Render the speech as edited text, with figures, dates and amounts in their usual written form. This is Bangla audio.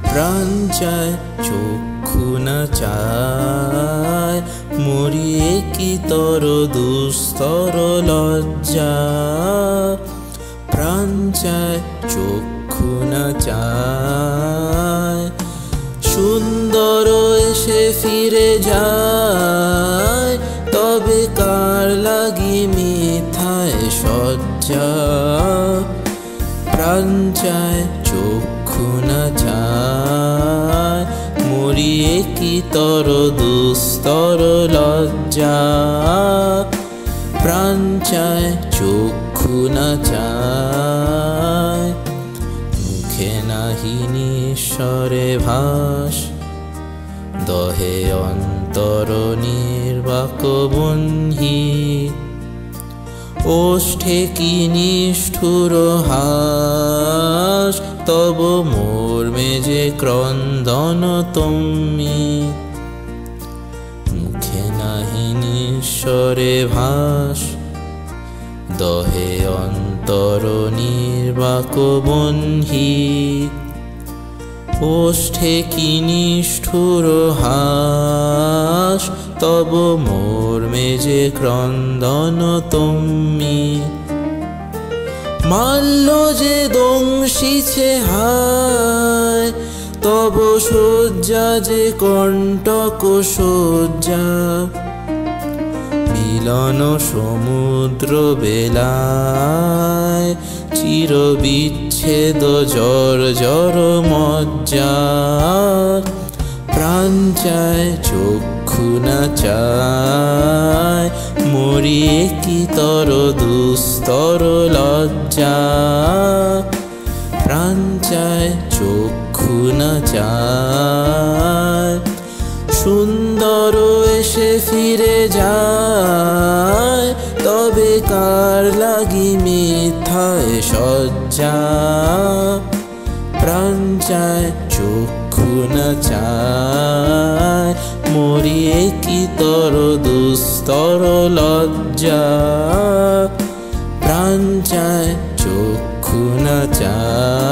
প্রাণ চায় চক্ষু না চায়, মরিয়ে কি তর দুস্তর লজ্জা। প্রাণ চায় চক্ষু না চায়, সুন্দর এসে ফিরে যায়, তবে কার লাগি মিথায় সজ্জা। প্রাণ চায় চক্ষু না চায়, মরিয়ে কি তর দুস্তর লজ্জা। প্রাণ চায় চক্ষু না চায়, মুখে নাহি নিঃস্বরে ভাস, দহে অন্তর নির্বাক বহ্নি। ওষ্ঠে কি নিষ্ঠুর হাস, তব মর্মে যে ক্রন্দন তুমি। মুখে নাহি নিঃস্বরে ভাস, দহে অন্তর নির্বাক বহ্নি। ওষ্ঠে কি নিষ্ঠুর হাস, তব মর্মে যে ক্রন্দন তুমি। মাল্য যে দংশিছে হায়, তব শয্যা যে কণ্টক শয্যা। মিলন সমুদ্র বেলায়, চির বিচ্ছেদ জর্জর মজ্জা। প্রাণ চায় চক্ষু না চায়, মরিয়ে কি তর দুস্তর লজ্জা। প্রাণ চায় চক্ষু না চায়, সুন্দর এসে ফিরে যায়, তবে কার লাগি মিথ্যায় সজ্জা। প্রাণ চায় চক্ষু না চায়, মরিয়ে কি তর দুস্তর লজ্জা। প্রাণ চায় চক্ষু না চায়।